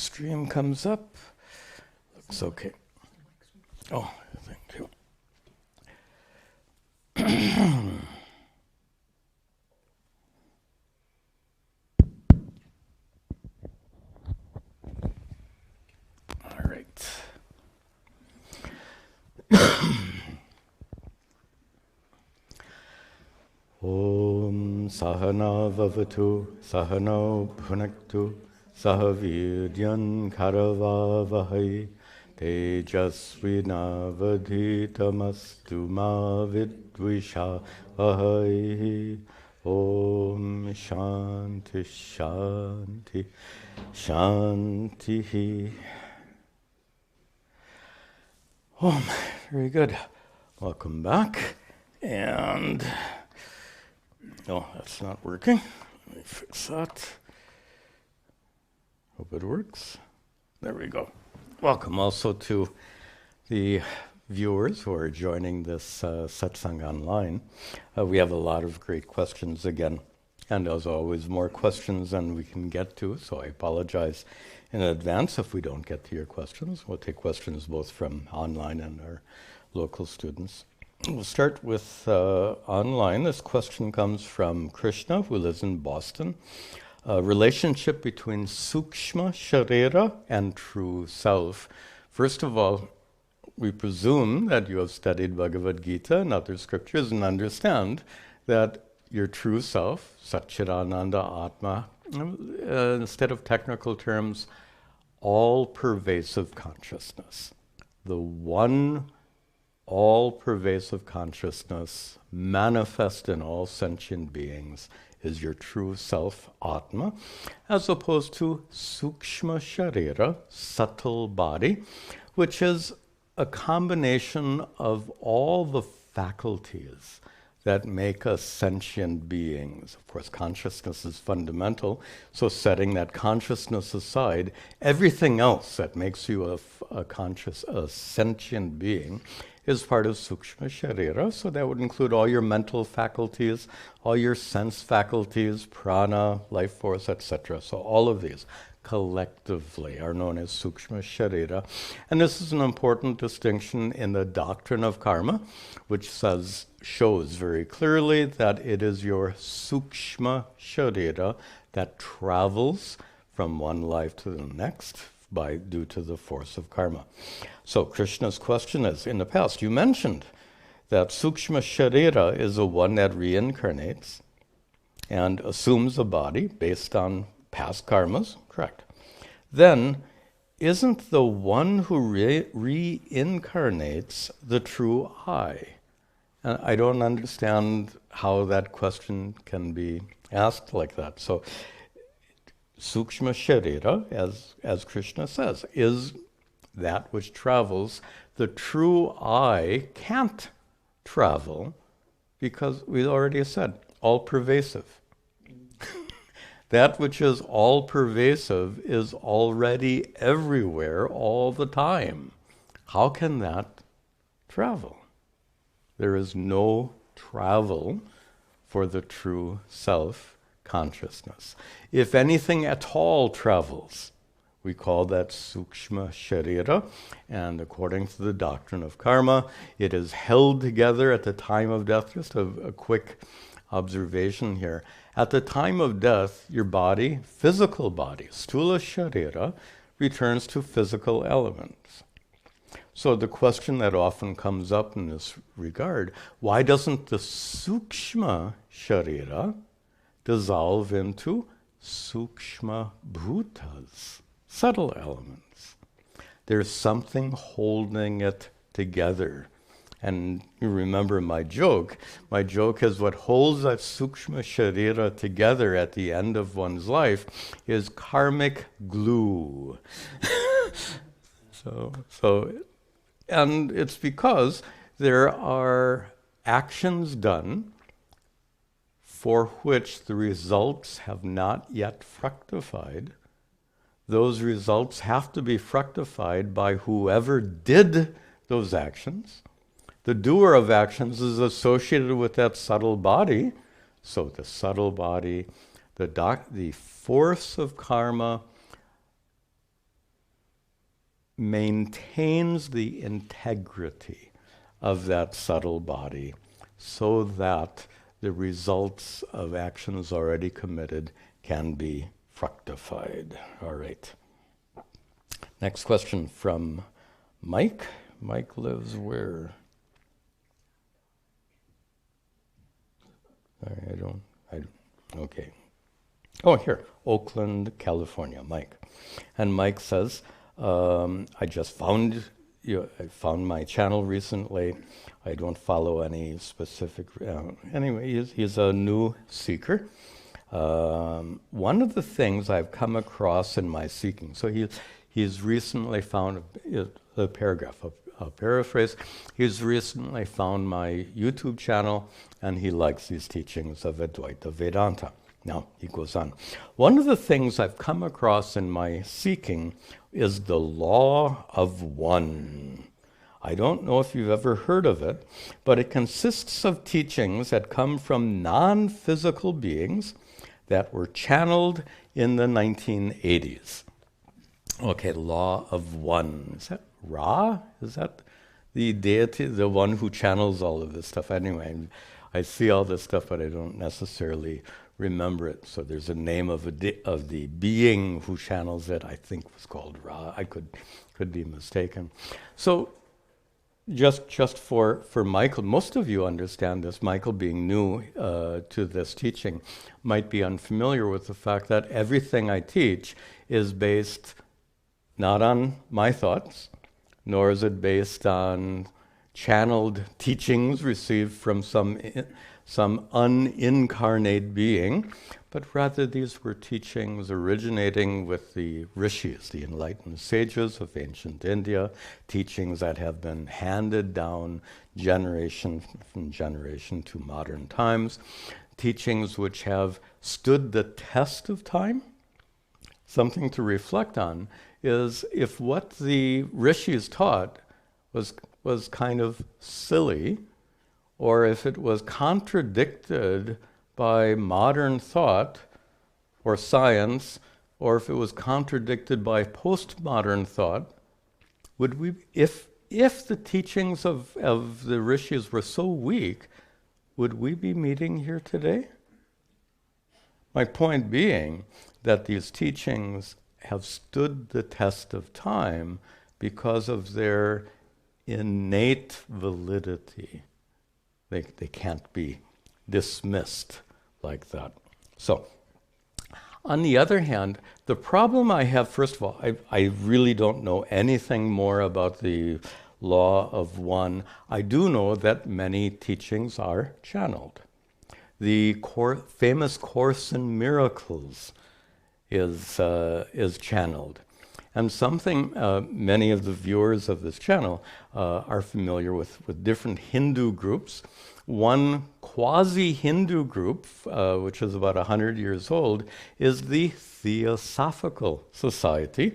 stream comes up. Looks okay. Oh, thank you. All right. Om Sahana Vavatu Sahano Bhunaktu Sahavidyan Karavavahai Tejasvinavadhitamastu ma vidvishavahai. Om Shanti Shanti Shanti. Very good. Welcome back. And no, that's not working. Let me fix that. Hope it works. There we go. Welcome also to the viewers who are joining this Satsang online. We have a lot of great questions again. And as always, more questions than we can get to. So I apologize in advance if we don't get to your questions. We'll take questions both from online and our local students. We'll start with online. This question comes from Krishna, who lives in Boston. Relationship between Sukshma Sharira and True Self. First of all, we presume that you have studied Bhagavad Gita and other scriptures and understand that your true self, Satchidananda Atma, instead of technical terms, all-pervasive consciousness. The one all-pervasive consciousness manifest in all sentient beings is your true self, Atma, as opposed to Sukshma Sharira, subtle body, which is a combination of all the faculties that make us sentient beings. Of course, consciousness is fundamental, so setting that consciousness aside, everything else that makes you a sentient being is part of Sukshma Sharira. So that would include all your mental faculties, all your sense faculties, prana, life force, etc. So all of these collectively are known as Sukshma Sharira. And this is an important distinction in the doctrine of karma, which shows very clearly that it is your Sukshma Sharira that travels from one life to the next due to the force of karma. So Krishna's question is, in the past you mentioned that Sukshma Sharira is the one that reincarnates and assumes a body based on past karmas, correct. Then, isn't the one who reincarnates the true I? And I don't understand how that question can be asked like that. So, Sukshma Sharira, as Krishna says, is that which travels. The true I can't travel because we already said, all-pervasive. That which is all-pervasive is already everywhere all the time. How can that travel? There is no travel for the true self-consciousness. If anything at all travels, we call that Sukshma Sharira, and according to the doctrine of karma, it is held together at the time of death. Just a quick observation here. At the time of death, your body, physical body, Sthula Sharira, returns to physical elements. So the question that often comes up in this regard, why doesn't the Sukshma Sharira dissolve into Sukshma Bhutas, subtle elements? There's something holding it together. And you remember my joke. My joke is what holds that Sukshma Sharira together at the end of one's life is karmic glue. And it's because there are actions done for which the results have not yet fructified. Those results have to be fructified by whoever did those actions. The doer of actions is associated with that subtle body. So the subtle body, the force of karma maintains the integrity of that subtle body so that the results of actions already committed can be fructified. All right. Next question from Mike. Mike lives where? Okay. Oh, here, Oakland, California, Mike. And Mike says, I just found I found my channel recently. I don't follow any specific, anyway, he's a new seeker. One of the things I've come across in my seeking, so he's recently found a paragraph, a paraphrase. He's recently found my YouTube channel, and he likes these teachings of Advaita Vedanta. Now, he goes on. One of the things I've come across in my seeking is the law of one. I don't know if you've ever heard of it, but it consists of teachings that come from non-physical beings that were channeled in the 1980s. Okay, law of one. Is that Ra? Is that the deity, the one who channels all of this stuff? Anyway, I see all this stuff, but I don't necessarily remember it. So there's a name of the being who channels it. I think was called Ra. I could be mistaken. So just for Michael, most of you understand this. Michael, being new to this teaching, might be unfamiliar with the fact that everything I teach is based not on my thoughts, nor is it based on channeled teachings received from some unincarnate being, but rather these were teachings originating with the rishis, the enlightened sages of ancient India, teachings that have been handed down generation from generation to modern times, teachings which have stood the test of time. Something to reflect on is if what the rishis taught was kind of silly, or if it was contradicted by modern thought or science, or if it was contradicted by postmodern thought, would we, if the teachings of the rishis were so weak, would we be meeting here today? My point being that these teachings have stood the test of time because of their innate validity. They can't be dismissed like that. So, on the other hand, the problem I have, first of all, I really don't know anything more about the law of one. I do know that many teachings are channeled. The famous Course in Miracles is channeled. And something many of the viewers of this channel are familiar with different Hindu groups. One quasi-Hindu group, which is about 100 years old, is the Theosophical Society,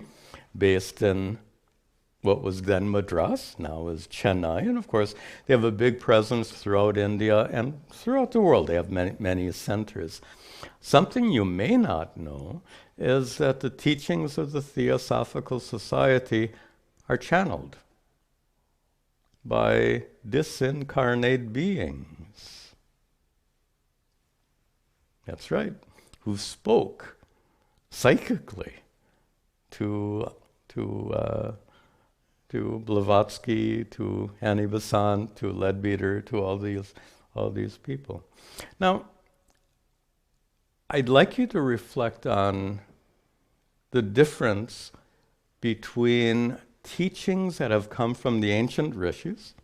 based in what was then Madras, now is Chennai. And of course, they have a big presence throughout India and throughout the world. They have many centers. Something you may not know is that the teachings of the Theosophical Society are channeled by disincarnate beings. That's right, who spoke psychically to Blavatsky, to Annie Besant, to Leadbeater, to all these people. Now, I'd like you to reflect on the difference between teachings that have come from the ancient rishis,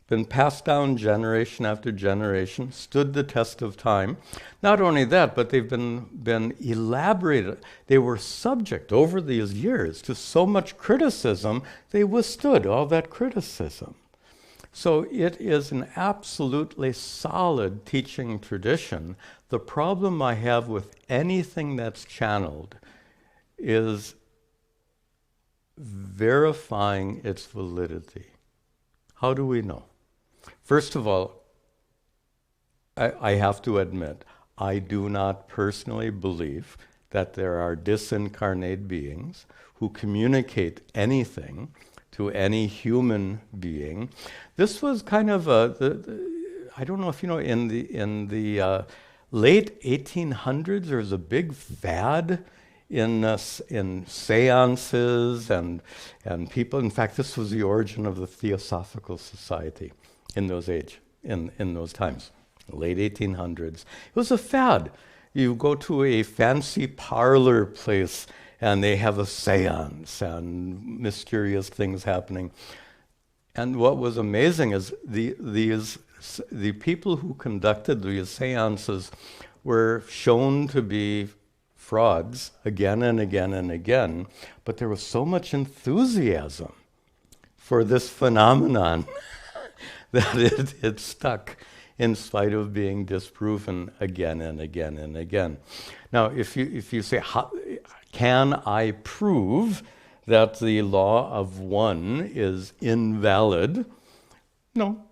been passed down generation after generation, stood the test of time. Not only that, but they've been elaborated. They were subject over these years to so much criticism, they withstood all that criticism. So it is an absolutely solid teaching tradition. The problem I have with anything that's channeled is verifying its validity. How do we know? First of all, I have to admit, I do not personally believe that there are disincarnate beings who communicate anything to any human being. This was kind of I don't know if you know, in the late 1800s, there was a big fad in seances and people. In fact, this was the origin of the Theosophical Society in those times, late 1800s. It was a fad. You go to a fancy parlor place and they have a seance and mysterious things happening. And what was amazing is the people who conducted these seances were shown to be frauds again and again and again, but there was so much enthusiasm for this phenomenon that it stuck in spite of being disproven again and again and again. Now, if you say, can I prove that the law of one is invalid? No.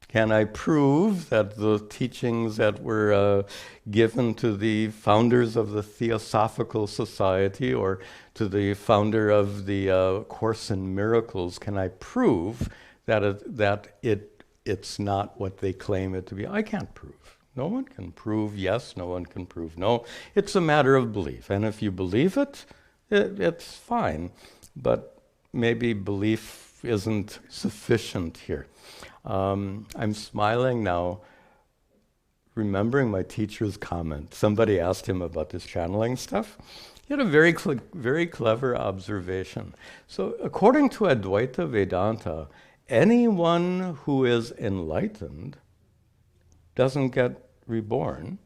Can I prove that the teachings that were given to the founders of the Theosophical Society or to the founder of the Course in Miracles, can I prove that it's not what they claim it to be? I can't prove. No one can prove yes, no one can prove no. It's a matter of belief. And if you believe it, it's fine. But maybe belief isn't sufficient here. I'm smiling now, remembering my teacher's comment. Somebody asked him about this channeling stuff. He had a very clever observation. So according to Advaita Vedanta, anyone who is enlightened doesn't get reborn.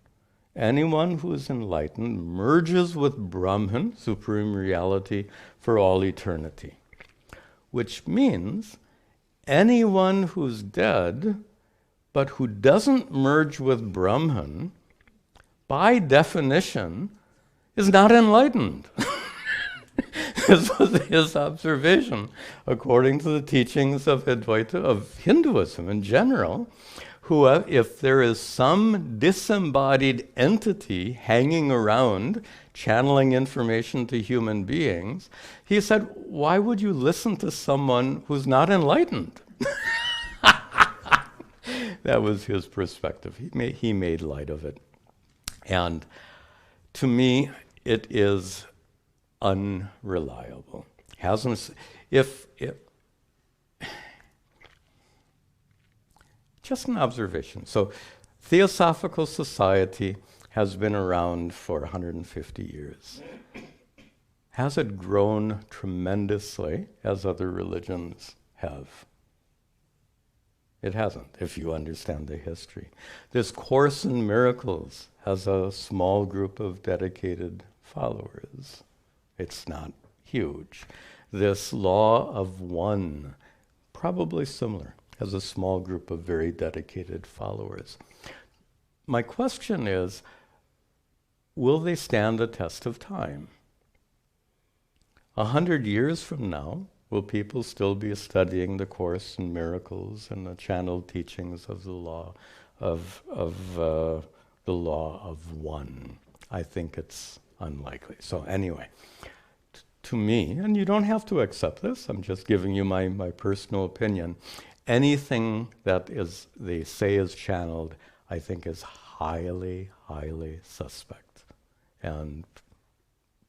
Anyone who is enlightened merges with Brahman, supreme reality, for all eternity. Which means anyone who's dead, but who doesn't merge with Brahman, by definition, is not enlightened. This was his observation, according to the teachings of Advaita, of Hinduism in general, who, if there is some disembodied entity hanging around, channeling information to human beings, he said, why would you listen to someone who's not enlightened? That was his perspective. He made light of it. And to me, it is unreliable. Just an observation. So, Theosophical Society has been around for 150 years. Has it grown tremendously as other religions have? It hasn't, if you understand the history. This Course in Miracles has a small group of dedicated followers. It's not huge. This law of one, probably similar, has a small group of very dedicated followers. My question is, will they stand the test of time? 100 years from now, will people still be studying the Course in Miracles and the channeled teachings of the law of one? I think it's unlikely. So anyway, to me, and you don't have to accept this, I'm just giving you my personal opinion, anything that they say is channeled, I think is highly, highly suspect, and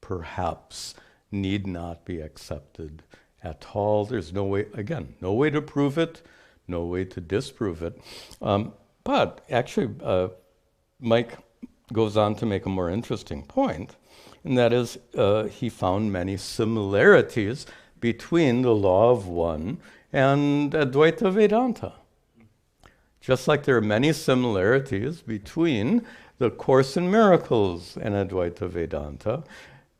perhaps need not be accepted at all. There's no way, again, no way to prove it, no way to disprove it. But actually, Mike goes on to make a more interesting point, and that is he found many similarities between the law of one and Advaita Vedanta. Just like there are many similarities between the Course in Miracles and Advaita Vedanta,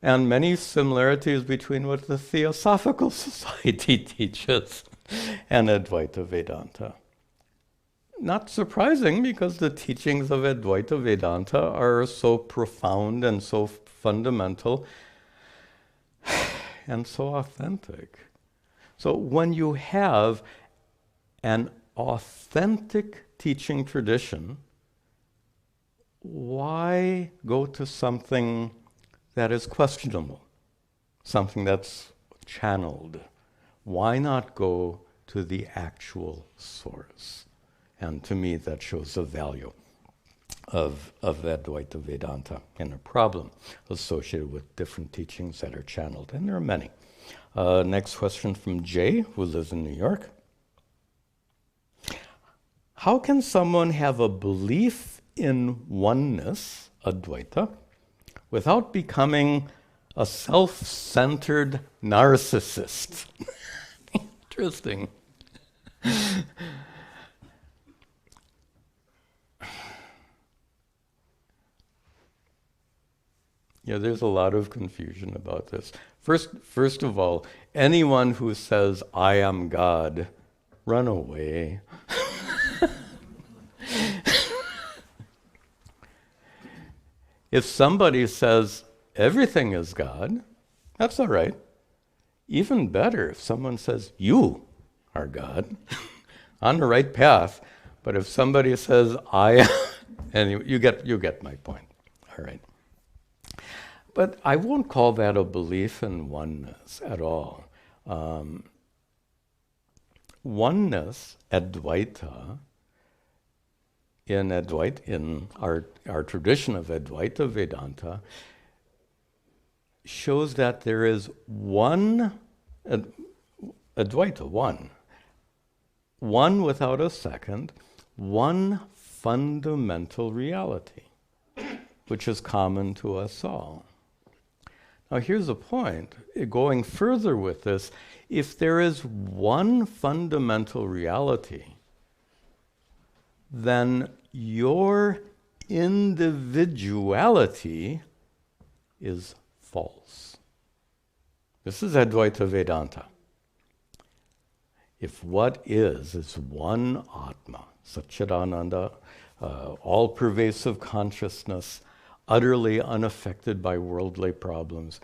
and many similarities between what the Theosophical Society teaches and Advaita Vedanta. Not surprising, because the teachings of Advaita Vedanta are so profound and so fundamental and so authentic. So when you have an authentic teaching tradition, why go to something that is questionable, something that's channeled. Why not go to the actual source? And to me, that shows the value of Advaita Vedanta and a problem associated with different teachings that are channeled. And there are many. Next question from Jay, who lives in New York. How can someone have a belief in oneness, Advaita, without becoming a self-centered narcissist? Interesting. Yeah, there's a lot of confusion about this. First of all, anyone who says, I am God, run away. If somebody says, everything is God, that's all right. Even better if someone says, you are God, on the right path. But if somebody says, I am, anyway, you get my point. All right. But I won't call that a belief in oneness at all. Oneness, Advaita, in our tradition of Advaita Vedanta, shows that there is one, Advaita, one without a second, one fundamental reality, which is common to us all. Now here's the point, going further with this, if there is one fundamental reality, then your individuality is false. This is Advaita Vedanta. If what is one Atma, Satchidananda, all-pervasive consciousness, utterly unaffected by worldly problems,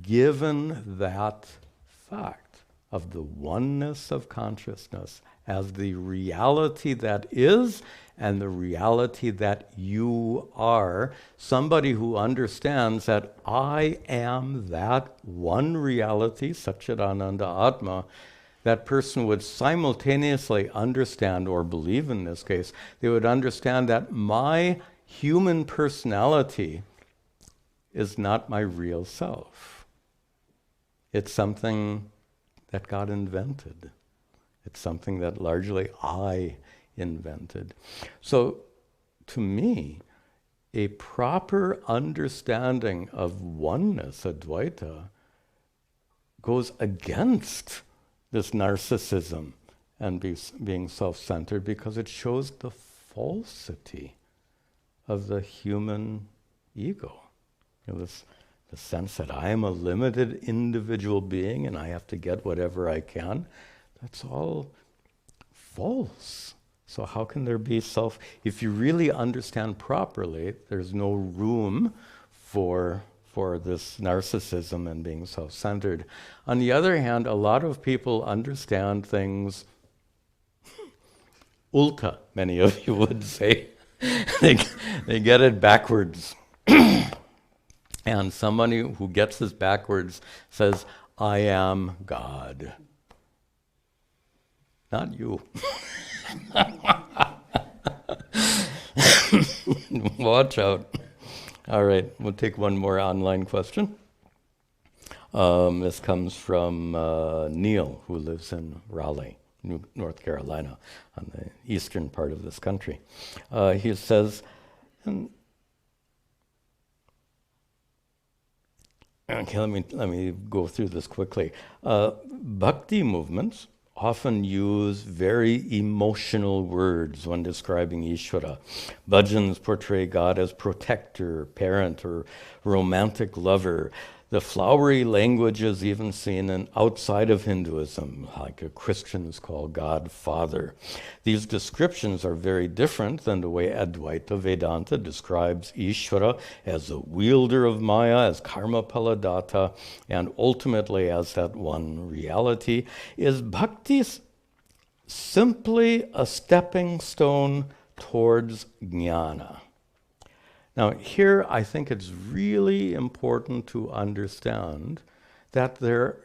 given that fact of the oneness of consciousness as the reality that is and the reality that you are, somebody who understands that I am that one reality, Satchidananda Atma, that person would simultaneously understand, or believe in this case, they would understand that my human personality is not my real self. It's something that God invented. It's something that largely I invented. So, to me, a proper understanding of oneness, Advaita, goes against this narcissism and being self-centered, because it shows the falsity of the human ego. You know, the sense that I am a limited individual being and I have to get whatever I can. That's all false. So how can there be if you really understand properly, there's no room for this narcissism and being self-centered. On the other hand, a lot of people understand things ulta, many of you would say. They get it backwards. And somebody who gets this backwards says, I am God. Not you. Watch out. All right, we'll take one more online question. This comes from Neil, who lives in Raleigh, North Carolina, on the eastern part of this country. He says, okay, let me go through this quickly. Bhakti movements often use very emotional words when describing Ishvara. Bhajans portray God as protector, parent, or romantic lover. The flowery language is even seen outside of Hinduism, like Christians call God Father. These descriptions are very different than the way Advaita Vedanta describes Ishvara as a wielder of Maya, as karma paladatta, and ultimately as that one reality. Is bhakti simply a stepping stone towards jnana? Now, here I think it's really important to understand that there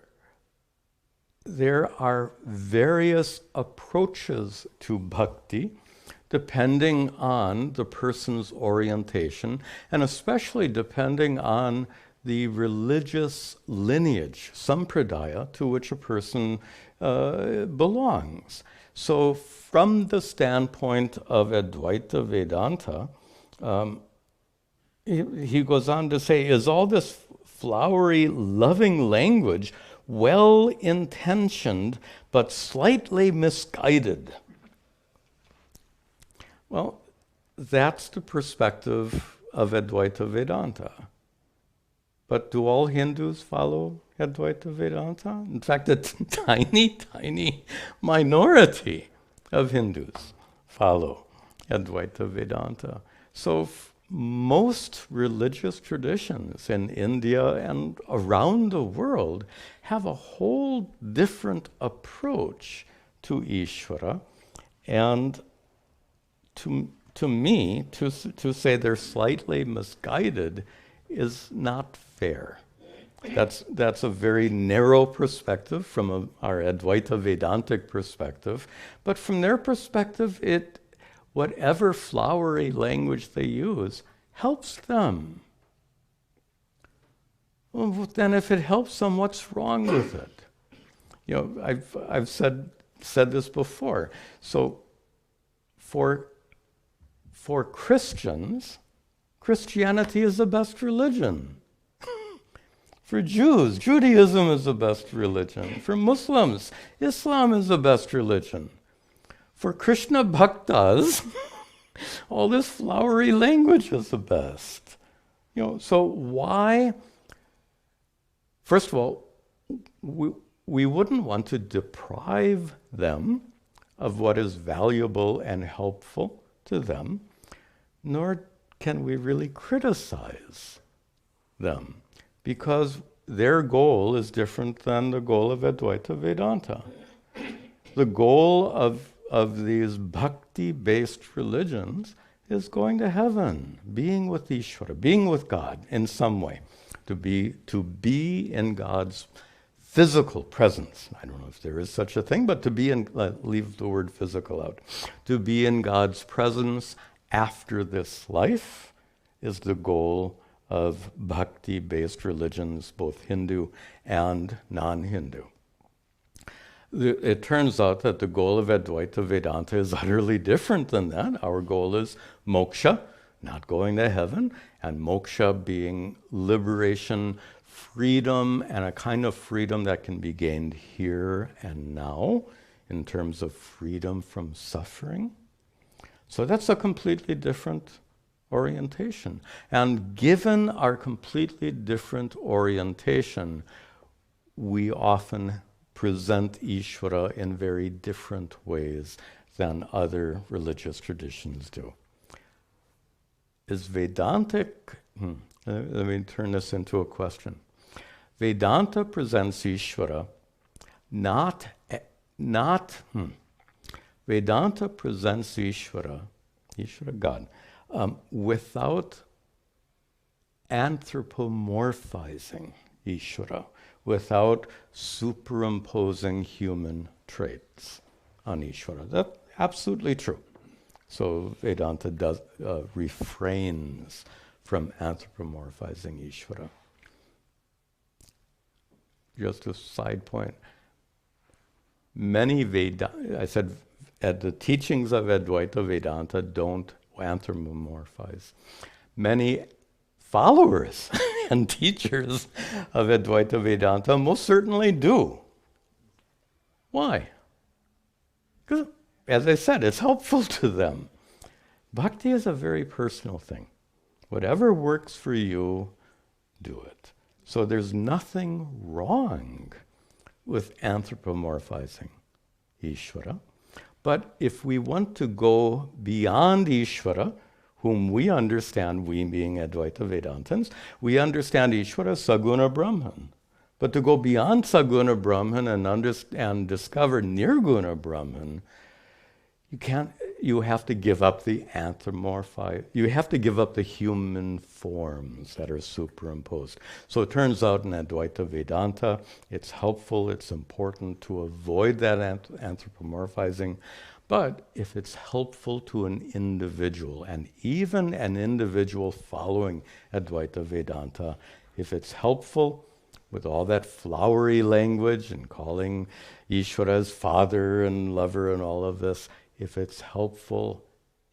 are various approaches to bhakti depending on the person's orientation, and especially depending on the religious lineage, sampradaya, to which a person belongs. So from the standpoint of Advaita Vedanta, he goes on to say, is all this flowery, loving language well-intentioned but slightly misguided? Well, that's the perspective of Advaita Vedanta. But do all Hindus follow Advaita Vedanta? In fact, a tiny, tiny minority of Hindus follow Advaita Vedanta. So most religious traditions in India and around the world have a whole different approach to Ishvara. And to me, to say they're slightly misguided is not fair. That's a very narrow perspective from our Advaita Vedantic perspective. But from their perspective, whatever flowery language they use helps them. Well, then if it helps them, what's wrong with it? You know, I've said this before. So for Christians, Christianity is the best religion. For Jews, Judaism is the best religion. For Muslims, Islam is the best religion. For Krishna bhaktas, all this flowery language is the best. You know, so why? First of all, we wouldn't want to deprive them of what is valuable and helpful to them, nor can we really criticize them, because their goal is different than the goal of Advaita Vedanta. The goal of these bhakti-based religions is going to heaven, being with Ishvara, being with God in some way, to be in God's physical presence. I don't know if there is such a thing, but to be in, leave the word physical out, to be in God's presence after this life is the goal of bhakti-based religions, both Hindu and non-Hindu. It turns out that the goal of Advaita Vedanta is utterly different than that. Our goal is moksha, not going to heaven, and moksha being liberation, freedom, and a kind of freedom that can be gained here and now in terms of freedom from suffering. So that's a completely different orientation. And given our completely different orientation, we often present Ishvara in very different ways than other religious traditions do. Is Vedantic, let me turn this into a question. Vedanta presents Ishvara Vedanta presents Ishvara God, without anthropomorphizing Ishvara, without superimposing human traits on Ishvara. That's absolutely true. So Vedanta refrains from anthropomorphizing Ishvara. Just a side point. I said the teachings of Advaita Vedanta don't anthropomorphize. Many followers and teachers of Advaita Vedanta most certainly do. Why? Because, as I said, it's helpful to them. Bhakti is a very personal thing. Whatever works for you, do it. So there's nothing wrong with anthropomorphizing Ishvara. But if we want to go beyond Ishvara, whom we understand, we being Advaita Vedantins, we understand Ishvara Saguna Brahman. But to go beyond Saguna Brahman and discover Nirguna Brahman, you can't. you have to give up the you have to give up the human forms that are superimposed. So it turns out in Advaita Vedanta, it's helpful, it's important to avoid that anthropomorphizing. But if it's helpful to an individual, and even an individual following Advaita Vedanta, if it's helpful with all that flowery language and calling Ishvara as father and lover and all of this, if it's helpful,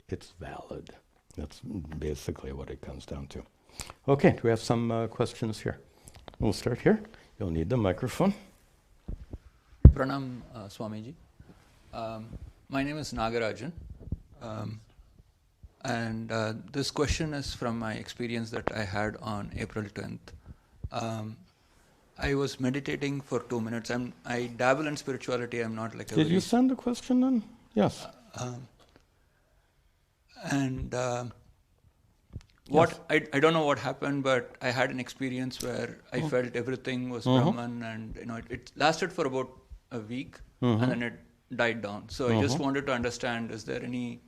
it's valid. That's basically what it comes down to. Okay, do we have some questions here? We'll start here. You'll need the microphone. Pranam, Swamiji. My name is Nagarajan, and this question is from my experience that I had on April 10th. I was meditating for 2 minutes. I dabble in spirituality. I'm not like a... Did you send the question then? Yes. Yes. I don't know what happened, but I had an experience where I felt everything was Brahman, and it lasted for about a week, and then it died down. So I just wanted to understand: is there any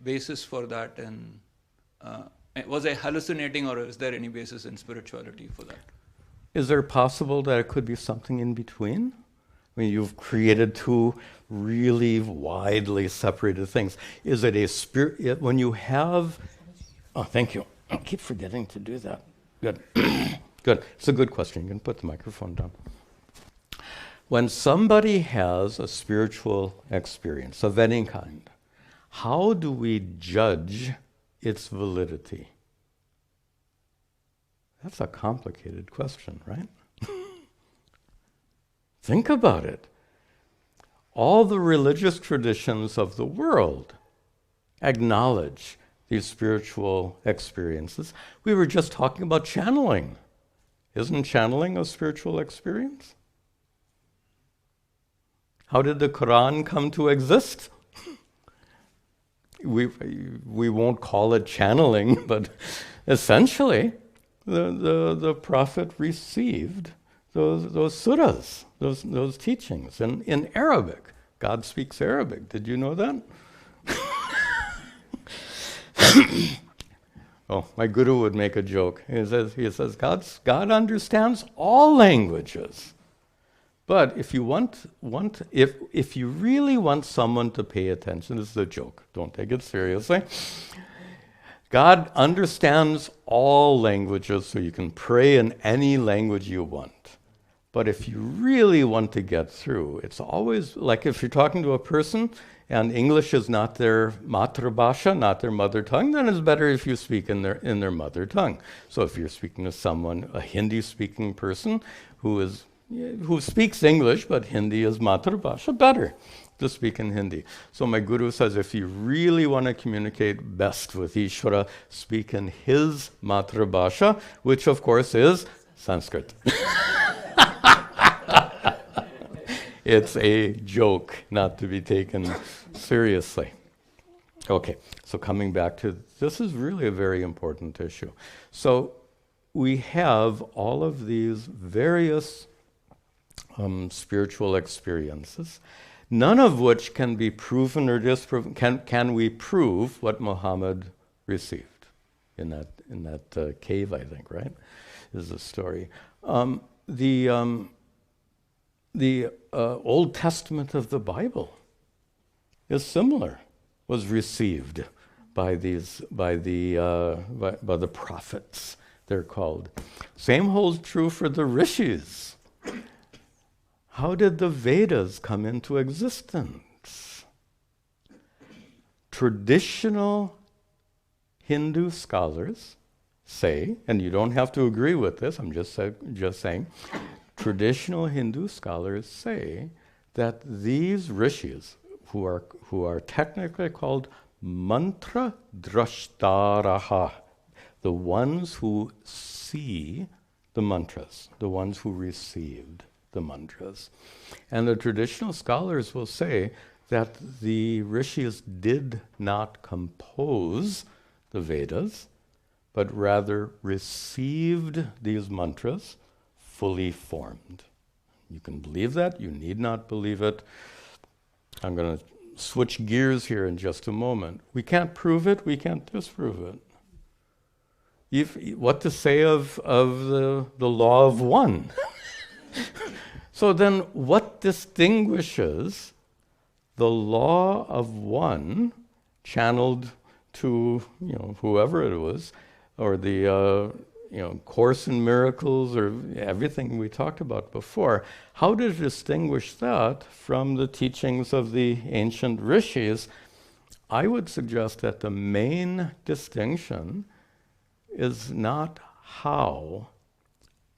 basis for that? And was I hallucinating, or is there any basis in spirituality for that? Is there possible that it could be something in between? I mean, you've created two really widely separated things. Is it a spirit, when you have... Oh, thank you. I keep forgetting to do that. Good. Good. It's a good question. You can put the microphone down. When somebody has a spiritual experience of any kind, how do we judge its validity? That's a complicated question, right? Think about it. All the religious traditions of the world acknowledge these spiritual experiences. We were just talking about channeling. Isn't channeling a spiritual experience? How did the Quran come to exist? We won't call it channeling, but essentially, the Prophet received those surahs, those teachings in Arabic. God speaks Arabic. Did you know that? Oh, my guru would make a joke. He says, God understands all languages. But if you if you really want someone to pay attention, this is a joke. Don't take it seriously. God understands all languages, so you can pray in any language you want. But if you really want to get through, it's always like if you're talking to a person and English is not their matrabhasha, not their mother tongue, then it's better if you speak in their mother tongue. So if you're speaking to someone, a Hindi-speaking person who speaks English, but Hindi is matrabhasha, better to speak in Hindi. So my guru says, if you really want to communicate best with Ishvara, speak in his matrabhasha, which of course is Sanskrit. It's a joke, not to be taken seriously. Okay, so coming back to, this is really a very important issue. So we have all of these various spiritual experiences, none of which can be proven or disproven. Can we prove what Muhammad received in that cave, I think, right? Is the story. The Old Testament of the Bible is similar, was received by the prophets, they're called. Same holds true for the rishis. How did the Vedas come into existence? Traditional Hindu scholars say, and you don't have to agree with this, I'm just saying, traditional Hindu scholars say that these rishis, who are technically called mantra drashtaraha, the ones who see the mantras, the ones who received the mantras. And the traditional scholars will say that the rishis did not compose the Vedas, but rather received these mantras fully formed. You can believe that, you need not believe it. I'm going to switch gears here in just a moment. We can't prove it, we can't disprove it. What to say of the law of one? So then what distinguishes the law of one channeled to, whoever it was, or the Course in Miracles, or everything we talked about before, how to distinguish that from the teachings of the ancient rishis? I would suggest that the main distinction is not how,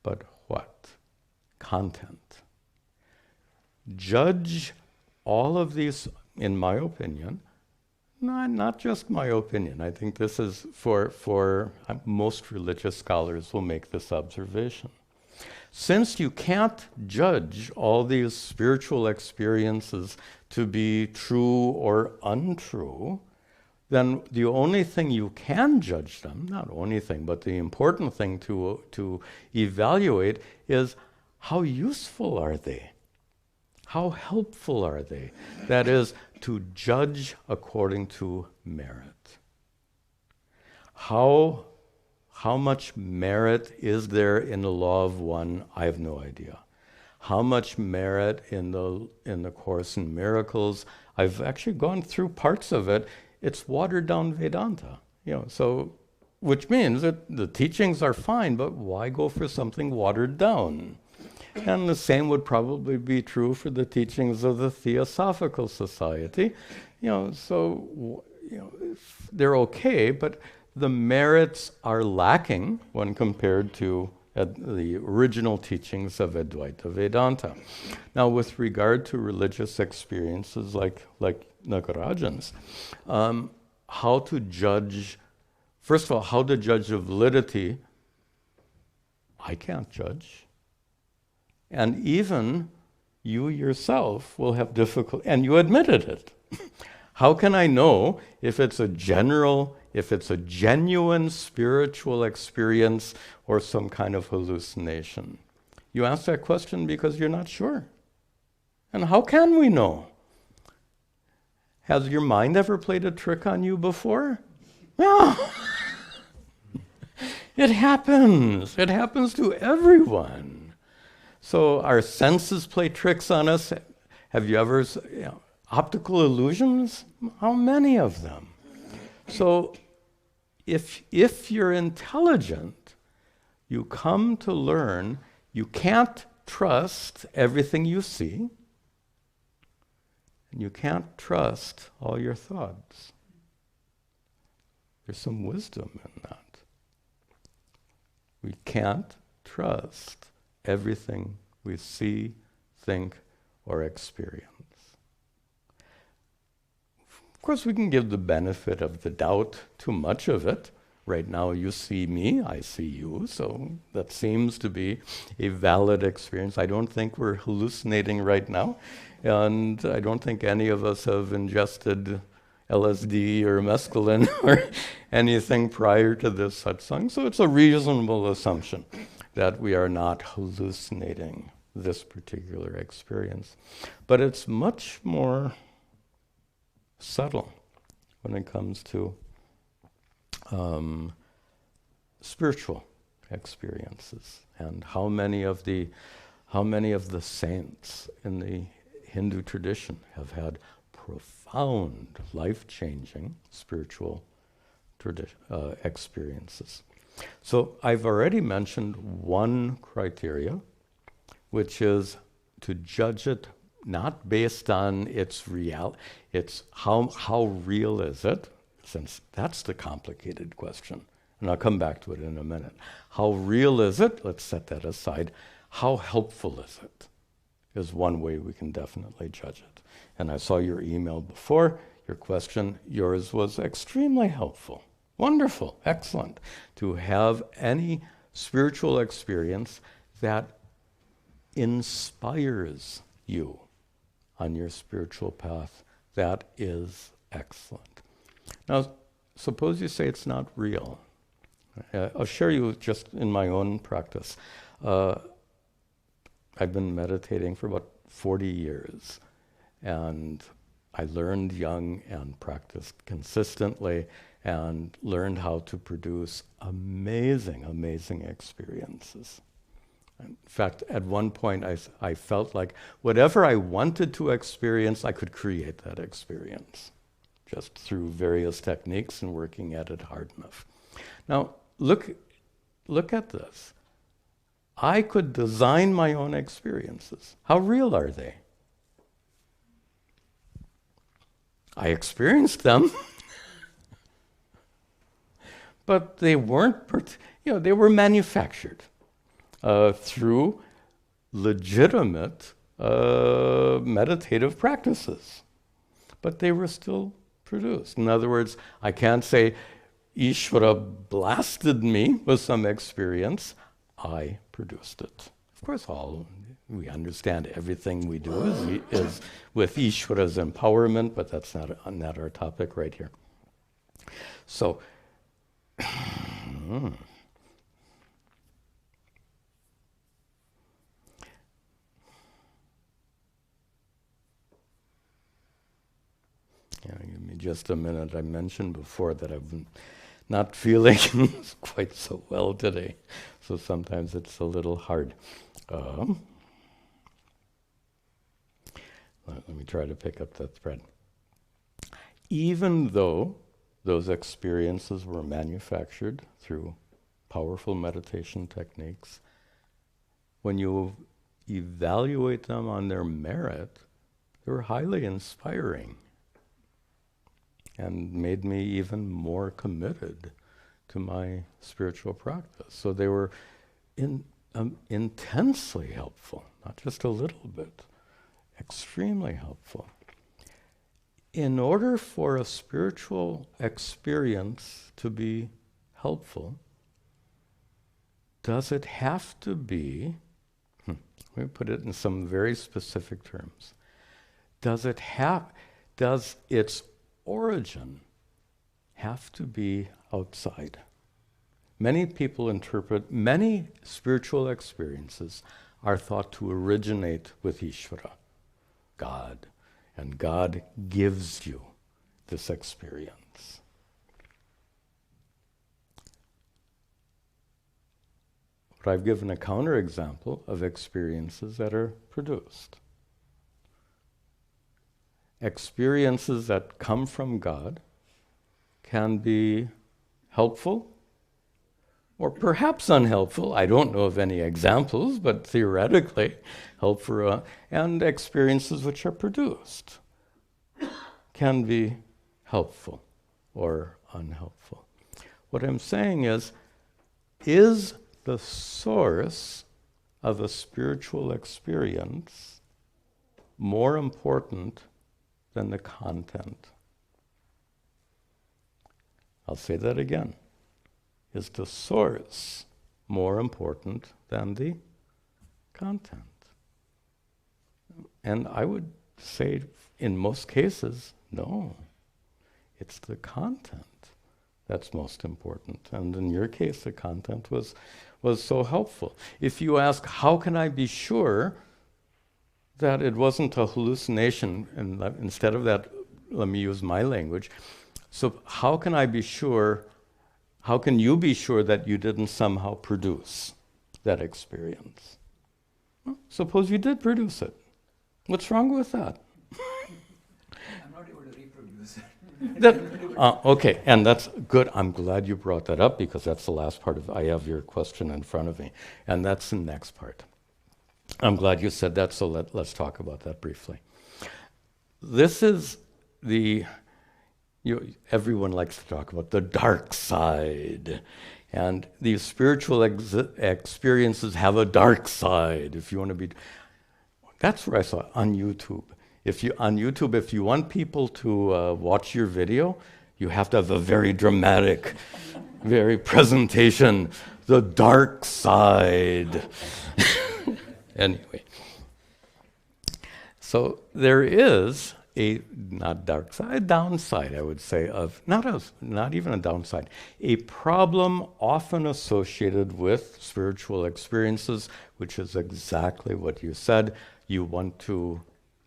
but what? Content. Judge all of these, in my opinion, not just my opinion. I think this is for most religious scholars will make this observation. Since you can't judge all these spiritual experiences to be true or untrue, then the only thing you can judge them, not only thing, but the important thing to evaluate is how useful are they? How helpful are they? That is, to judge according to merit. How much merit is there in the law of one? I have no idea. How much merit in the Course in Miracles? I've actually gone through parts of it. It's watered down Vedanta, so which means that the teachings are fine, but why go for something watered down? And the same would probably be true for the teachings of the Theosophical Society. They're okay, but the merits are lacking when compared to the original teachings of Advaita Vedanta. Now, with regard to religious experiences like Nagarajan's, how to judge, first of all, how to judge the validity, I can't judge. And even you yourself will have difficulty, and you admitted it. How can I know if it's a genuine spiritual experience or some kind of hallucination? You ask that question because you're not sure. And how can we know? Has your mind ever played a trick on you before? No. It happens. It happens to everyone. So our senses play tricks on us. Have you ever, optical illusions? How many of them? So if you're intelligent, you come to learn you can't trust everything you see, and you can't trust all your thoughts. There's some wisdom in that. We can't trust everything we see, think, or experience. Of course, we can give the benefit of the doubt to much of it. Right now, you see me, I see you, so that seems to be a valid experience. I don't think we're hallucinating right now, and I don't think any of us have ingested LSD or mescaline or anything prior to this satsang, so it's a reasonable assumption that we are not hallucinating this particular experience. But it's much more subtle when it comes to spiritual experiences, and how many of the saints in the Hindu tradition have had profound, life-changing spiritual experiences. So I've already mentioned one criteria, which is to judge it not based on its how real is it, since that's the complicated question. And I'll come back to it in a minute. How real is it? Let's set that aside. How helpful is it? Is one way we can definitely judge it. And I saw your email before, your question, yours was extremely helpful. Wonderful, excellent. To have any spiritual experience that inspires you on your spiritual path, that is excellent. Now, suppose you say it's not real. I'll share you just in my own practice. I've been meditating for about 40 years, and I learned young and practiced consistently and learned how to produce amazing, amazing experiences. In fact, at one point I felt like whatever I wanted to experience, I could create that experience just through various techniques and working at it hard enough. Now, look at this. I could design my own experiences. How real are they? I experienced them, but they weren't, they were manufactured through legitimate meditative practices. But they were still produced. In other words, I can't say Ishvara blasted me with some experience. I produced it. Of course, we understand everything we do is with Ishvara's empowerment, but that's not our topic right here. So, give me just a minute. I mentioned before that I've been not feeling quite so well today, so sometimes it's a little hard. Let me try to pick up that thread. Even though those experiences were manufactured through powerful meditation techniques, when you evaluate them on their merit, they were highly inspiring and made me even more committed to my spiritual practice. So they were intensely helpful, not just a little bit, extremely helpful. In order for a spiritual experience to be helpful, does it have to be, let me put it in some very specific terms, does its origin have to be outside? Many people interpret, many spiritual experiences are thought to originate with Ishvara, God, and God gives you this experience. But I've given a counterexample of experiences that are produced. Experiences that come from God can be helpful or perhaps unhelpful. I don't know of any examples, but theoretically helpful. And experiences which are produced can be helpful or unhelpful. What I'm saying is the source of a spiritual experience more important than the content? I'll say that again. Is the source more important than the content? And I would say in most cases, no. It's the content that's most important. And in your case, the content was so helpful. If you ask, how can I be sure that it wasn't a hallucination, and instead of that, let me use my language. So how can I be sure, how can you be sure that you didn't somehow produce that experience? Well, suppose you did produce it. What's wrong with that? I'm not able to reproduce it. Okay, and that's good. I'm glad you brought that up because that's the last part of, I have your question in front of me, and that's the next part. I'm glad you said that, so let's talk about that briefly. This is everyone likes to talk about the dark side, and these spiritual experiences have a dark side. If you want to be, that's where I saw it, on YouTube. If you want people to watch your video, you have to have a very dramatic, very presentation, the dark side. Anyway, so there is a, not dark side, a downside, I would say, of, not even a downside, a problem often associated with spiritual experiences, which is exactly what you said. You want to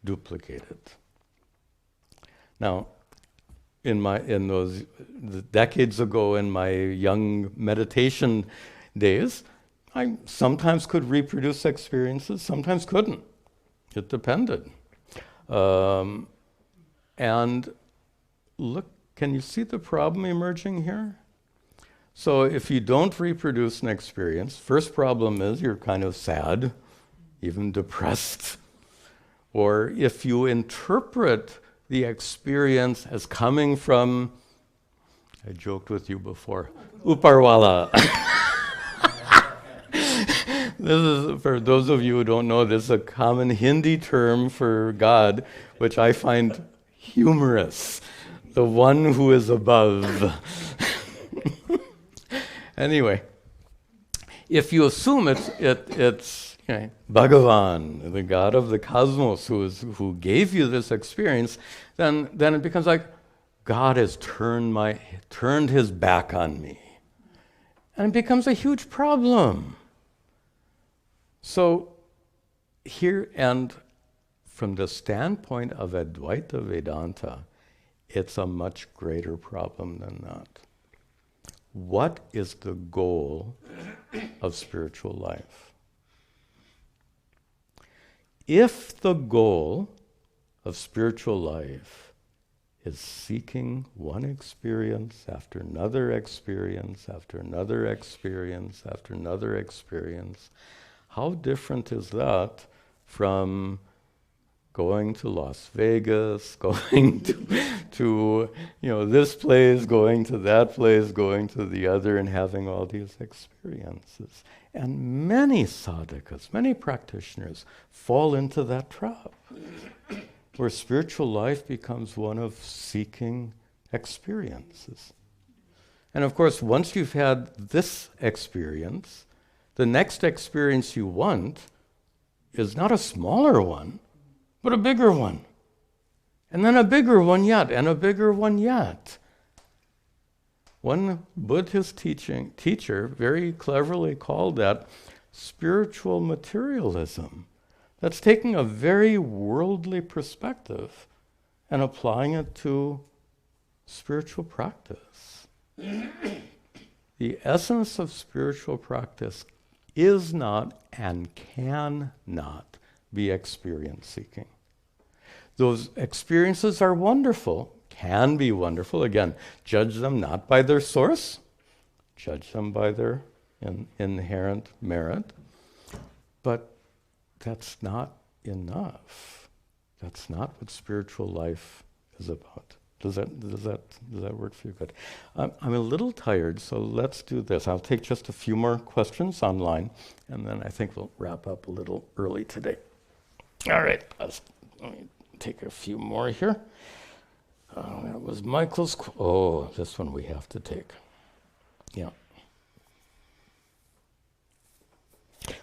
duplicate it. Now, in those decades ago, in my young meditation days, I sometimes could reproduce experiences, sometimes couldn't. It depended. And look, can you see the problem emerging here? So if you don't reproduce an experience, first problem is you're kind of sad, even depressed. Or if you interpret the experience as coming from, I joked with you before, Uparwala. This is, for those of you who don't know, this is a common Hindi term for God, which I find humorous. The one who is above. Anyway, if you assume it's Bhagavan, the God of the cosmos, who gave you this experience, then it becomes like God has turned his back on me, and it becomes a huge problem. So here, and from the standpoint of Advaita Vedanta, it's a much greater problem than that. What is the goal of spiritual life? If the goal of spiritual life is seeking one experience after another experience, after another experience, after another experience, how different is that from going to Las Vegas, going to this place, going to that place, going to the other, and having all these experiences? And many sadhakas, many practitioners fall into that trap, where spiritual life becomes one of seeking experiences. And of course, once you've had this experience, the next experience you want is not a smaller one, but a bigger one. And then a bigger one yet, and a bigger one yet. One Buddhist teacher very cleverly called that spiritual materialism. That's taking a very worldly perspective and applying it to spiritual practice. The essence of spiritual practice is not and cannot be experience seeking. Those experiences are wonderful, can be wonderful. Again, judge them not by their source, judge them by their inherent merit. But that's not enough. That's not what spiritual life is about. Does that work for you? Good. I'm a little tired, so let's do this. I'll take just a few more questions online, and then I think we'll wrap up a little early today. All right, let me take a few more here. That was Michael's. This one we have to take. Yeah.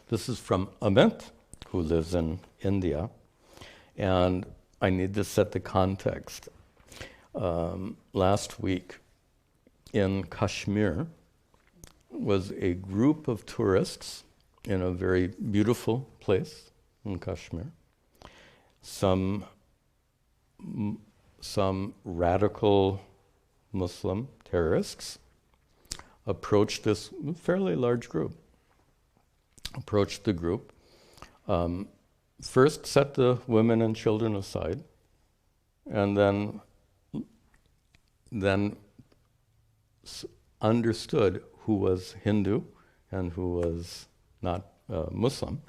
This is from Amit, who lives in India, and I need to set the context. Last week in Kashmir was a group of tourists in a very beautiful place in Kashmir. Some radical Muslim terrorists approached this fairly large group. Approached the group, first set the women and children aside, and then understood who was Hindu and who was not Muslim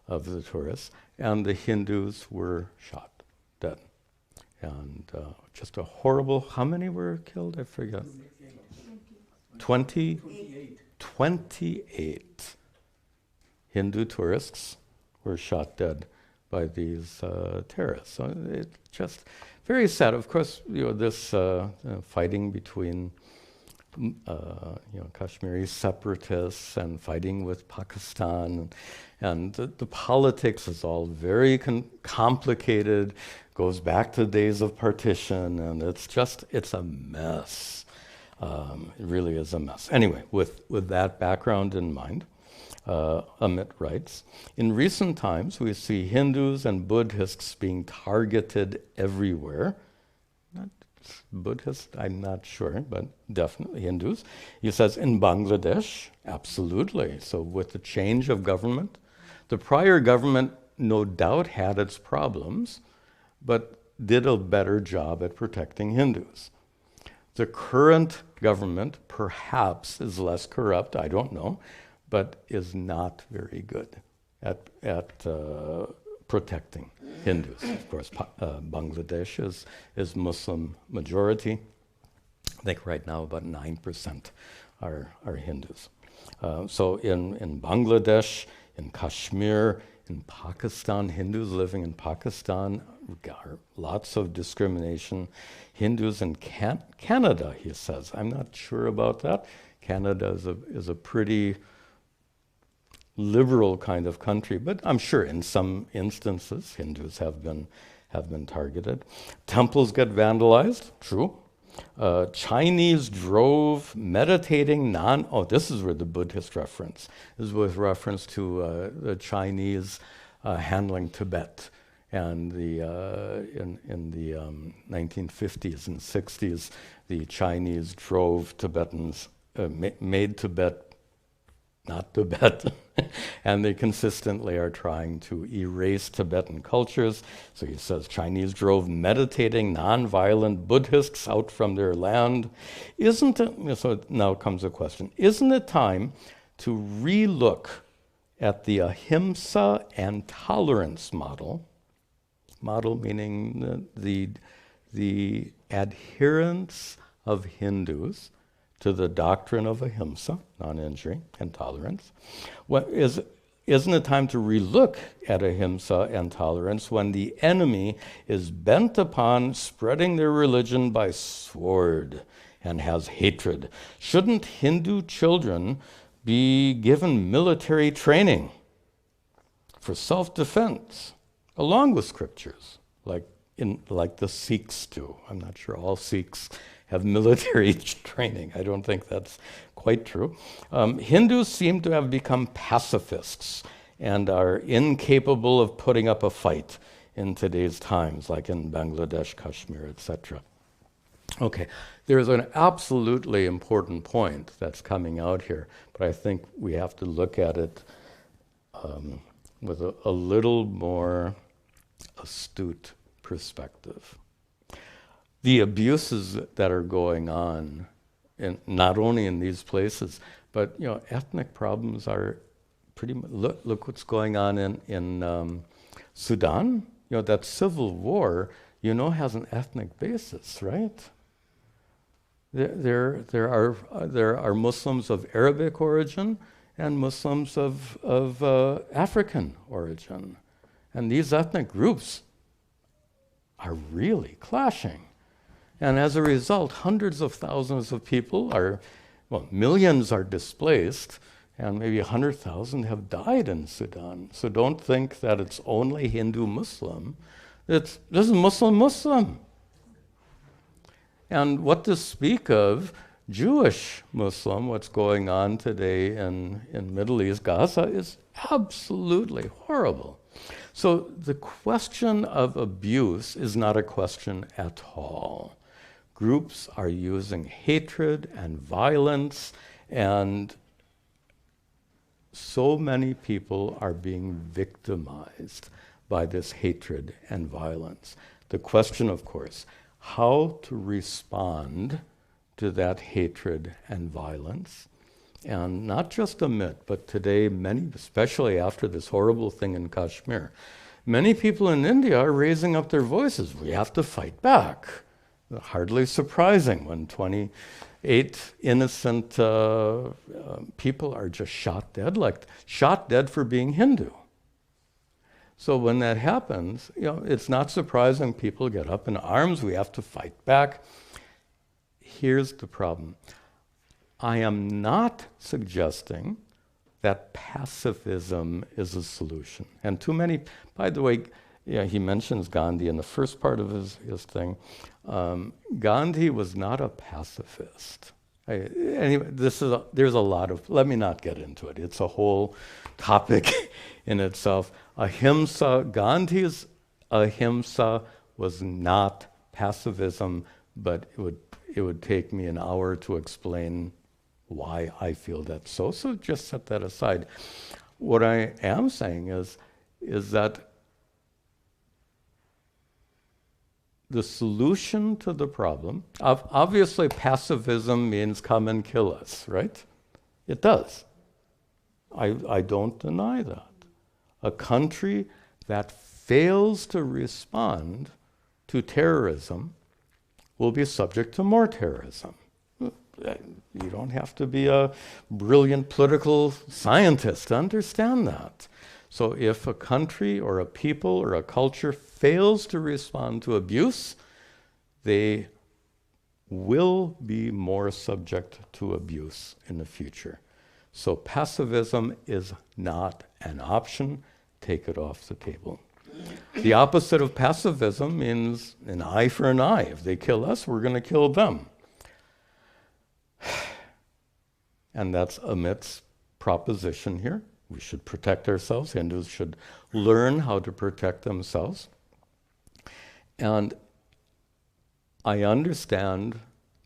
of the tourists, and the Hindus were shot dead. And just a horrible, how many were killed? I forget. 28 Hindu tourists were shot dead by these terrorists. So it's just very sad. Of course, this fighting between Kashmiri separatists and fighting with Pakistan, and the politics is all very complicated. Goes back to days of partition, and it's a mess. It really is a mess. Anyway, with that background in mind, Amit writes, in recent times we see Hindus and Buddhists being targeted everywhere Buddhist, I'm not sure, but definitely Hindus. He says in Bangladesh, absolutely. So with the change of government, the prior government no doubt had its problems, but did a better job at protecting Hindus. The current government perhaps is less corrupt, I don't know, but is not very good at protecting Hindus. Of course, Bangladesh is Muslim majority. I think right now about 9% are Hindus. So in Bangladesh, in Kashmir, in Pakistan, Hindus living in Pakistan, lots of discrimination. Hindus in Canada, he says. I'm not sure about that. Canada is a pretty liberal kind of country, but I'm sure in some instances Hindus have been targeted. Temples get vandalized, true. Chinese drove meditating this is where the Buddhist reference is with reference to the Chinese handling Tibet. And in the 1950s and 60s, the Chinese drove Tibetans, made Tibet not Tibet, and they consistently are trying to erase Tibetan cultures. So he says Chinese drove meditating, non-violent Buddhists out from their land. So now comes a question, isn't it time to relook at the ahimsa and tolerance model meaning the adherence of Hindus to the doctrine of ahimsa, non-injury, and tolerance? Isn't it time to relook at ahimsa and tolerance when the enemy is bent upon spreading their religion by sword and has hatred? Shouldn't Hindu children be given military training for self-defense, along with scriptures, like the Sikhs do? I'm not sure all Sikhs have military training. I don't think that's quite true. Hindus seem to have become pacifists and are incapable of putting up a fight in today's times, like in Bangladesh, Kashmir, etc. Okay, there's an absolutely important point that's coming out here, but I think we have to look at it with a little more astute perspective. The abuses that are going on, not only in these places, but ethnic problems are pretty much. Look what's going on in Sudan. That civil war, has an ethnic basis, right? There are Muslims of Arabic origin and Muslims of African origin, and these ethnic groups are really clashing. And as a result, hundreds of thousands of people millions are displaced, and maybe 100,000 have died in Sudan. So don't think that it's only Hindu-Muslim. This is Muslim-Muslim. And what to speak of Jewish-Muslim, what's going on today in Middle East, Gaza, is absolutely horrible. So the question of abuse is not a question at all. Groups are using hatred and violence, and so many people are being victimized by this hatred and violence. The question, of course, how to respond to that hatred and violence. And not just admit, but today many, especially after this horrible thing in Kashmir, many people in India are raising up their voices. We have to fight back. Hardly surprising when 28 innocent people are just shot dead for being Hindu. So when that happens, it's not surprising people get up in arms. We have to fight back. Here's the problem. I am not suggesting that pacifism is a solution. And too many, by the way, he mentions Gandhi in the first part of his thing. Gandhi was not a pacifist. Anyway, there's a lot of, let me not get into it. It's a whole topic in itself. Ahimsa, Gandhi's ahimsa was not pacifism but it would take me an hour to explain why I feel that so just set that aside. What I am saying is that the solution to the problem, obviously pacifism means come and kill us, right? It does. I don't deny that. A country that fails to respond to terrorism will be subject to more terrorism. You don't have to be a brilliant political scientist to understand that. So if a country or a people or a culture fails to respond to abuse, they will be more subject to abuse in the future. So pacifism is not an option. Take it off the table. The opposite of pacifism means an eye for an eye. If they kill us, we're going to kill them. And that's Amit's proposition here. We should protect ourselves. Hindus should learn how to protect themselves. And I understand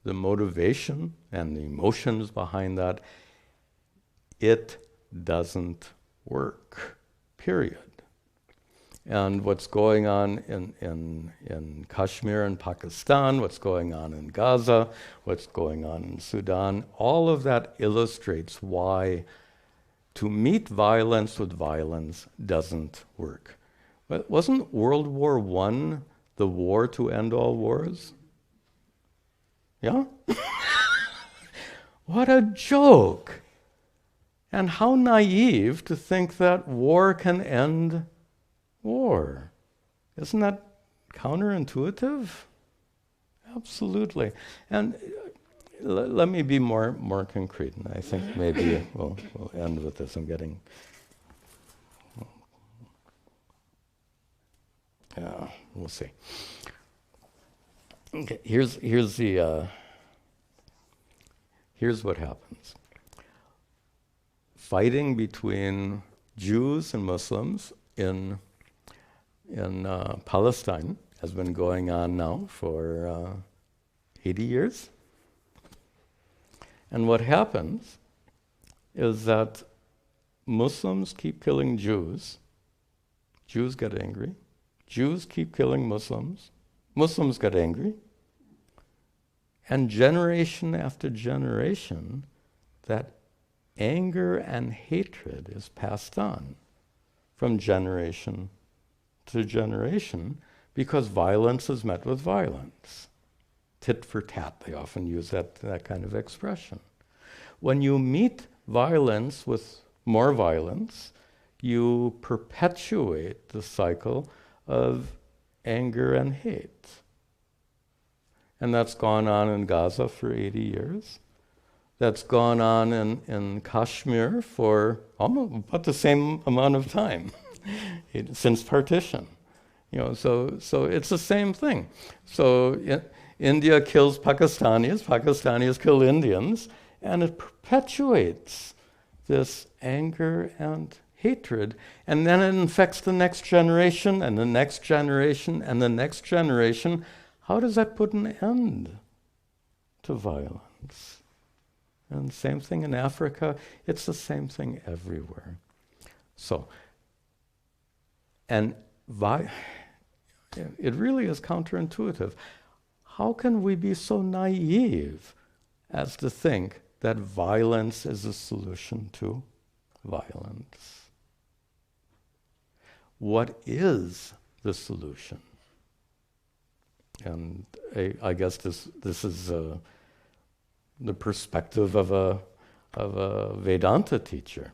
the motivation and the emotions behind that. It doesn't work, period. And what's going on in Kashmir and Pakistan, what's going on in Gaza, what's going on in Sudan, all of that illustrates why to meet violence with violence doesn't work. But wasn't World War I the war to end all wars? Yeah? What a joke! And how naive to think that war can end war. Isn't that counterintuitive? Absolutely. And let me be more concrete, and I think maybe we'll end with this. I'm getting... Yeah, we'll see. Okay, here's what happens. Fighting between Jews and Muslims in Palestine has been going on now for 80 years. And what happens is that Muslims keep killing Jews. Jews get angry. Jews keep killing Muslims. Muslims get angry. And generation after generation, that anger and hatred is passed on from generation to generation because violence is met with violence. Tit for tat, they often use that kind of expression. When you meet violence with more violence, you perpetuate the cycle of anger and hate. And that's gone on in Gaza for 80 years. That's gone on in Kashmir for almost about the same amount of time since partition. So it's the same thing. So India kills Pakistanis, Pakistanis kill Indians, and it perpetuates this anger and hatred, and then it infects the next generation, and the next generation, and the next generation. How does that put an end to violence? And same thing in Africa. It's the same thing everywhere. So, and it really is counterintuitive. How can we be so naive as to think that violence is a solution to violence? What is the solution? And I guess this is the perspective of a Vedanta teacher.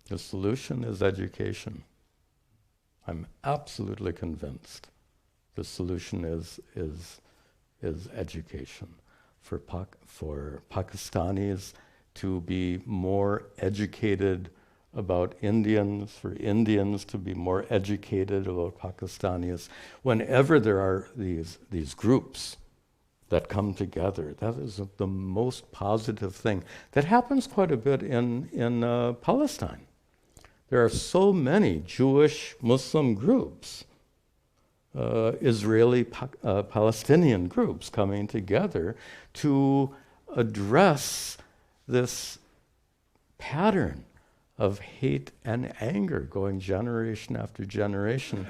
The solution is education. I'm absolutely convinced the solution is education. For Pakistanis to be more educated about Indians, for Indians to be more educated about Pakistanis. Whenever there are these groups that come together, that is the most positive thing. That happens quite a bit in Palestine. There are so many Jewish Muslim groups. Israeli-Palestinian groups coming together to address this pattern of hate and anger going generation after generation.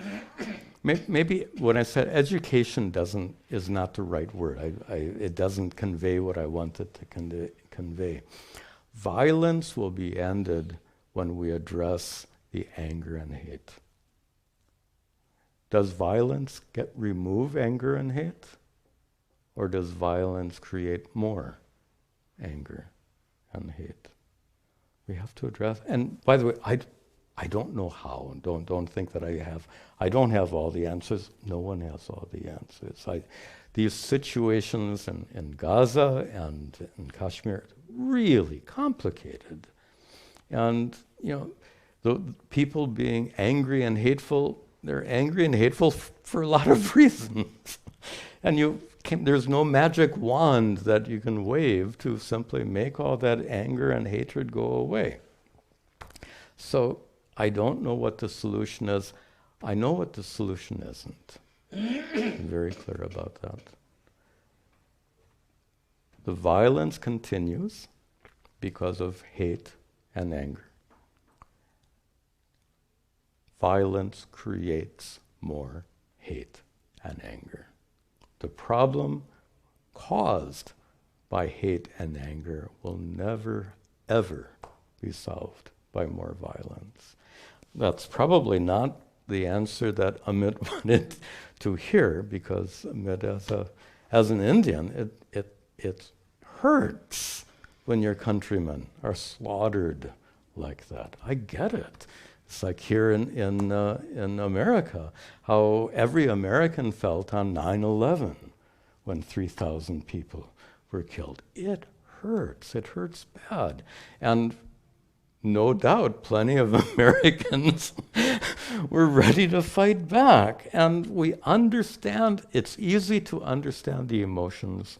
Maybe when I said education is not the right word. It doesn't convey what I wanted to convey. Violence will be ended when we address the anger and hate. Does violence remove anger and hate? Or does violence create more anger and hate? We have to address, and by the way, I don't know how, and don't think that I don't have all the answers. No one has all the answers. These situations in Gaza and in Kashmir, really complicated. And, the people being angry and hateful, they're angry and hateful for a lot of reasons. And there's no magic wand that you can wave to simply make all that anger and hatred go away. So I don't know what the solution is. I know what the solution isn't. I'm very clear about that. The violence continues because of hate and anger. Violence creates more hate and anger. The problem caused by hate and anger will never, ever be solved by more violence. That's probably not the answer that Amit wanted to hear, because Amit, as an Indian, it hurts when your countrymen are slaughtered like that. I get it. It's like here in America, how every American felt on 9/11 when 3,000 people were killed. It hurts. It hurts bad. And no doubt plenty of Americans were ready to fight back. And we understand, it's easy to understand the emotions,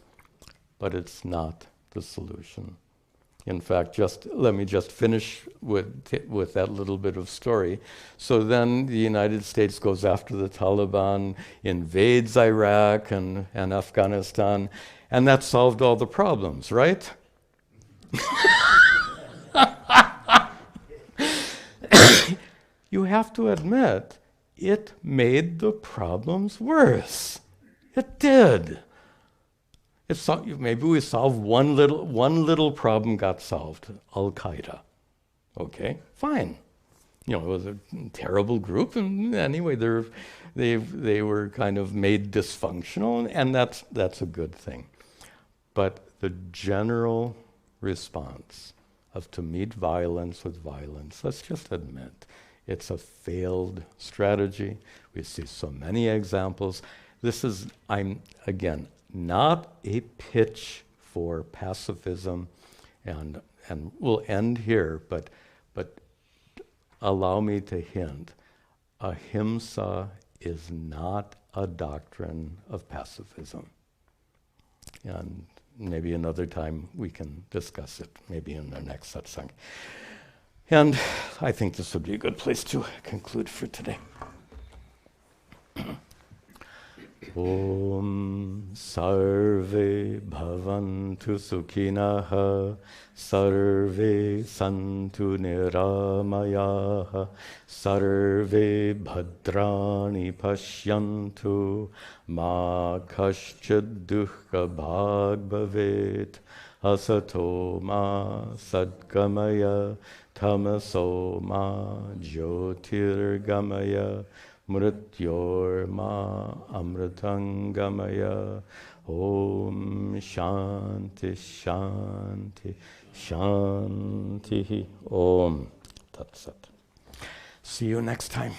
but it's not the solution. In fact, let me finish with that little bit of story. So then the United States goes after the Taliban, invades Iraq and Afghanistan, and that solved all the problems, right? You have to admit, it made the problems worse. It did. Maybe we solved one little problem got solved, Al-Qaeda. Okay, fine. It was a terrible group, and anyway, they were kind of made dysfunctional, and that's a good thing. But the general response of to meet violence with violence, let's just admit, it's a failed strategy. We see so many examples. I'm again, not a pitch for pacifism, and we'll end here, but allow me to hint, ahimsa is not a doctrine of pacifism. And maybe another time we can discuss it, maybe in the next satsang. And I think this would be a good place to conclude for today. Om sarve bhavantu sukhinah, sarve santu niramayaha, sarve bhadrani pashyantu, ma kaschid dukkha bhag bhavet, asato ma sadgamaya, tamaso ma jyotirgamaya, mrityor ma amritangamaya. Om shanti shanti shanti. Om Tat Sat. See you next time.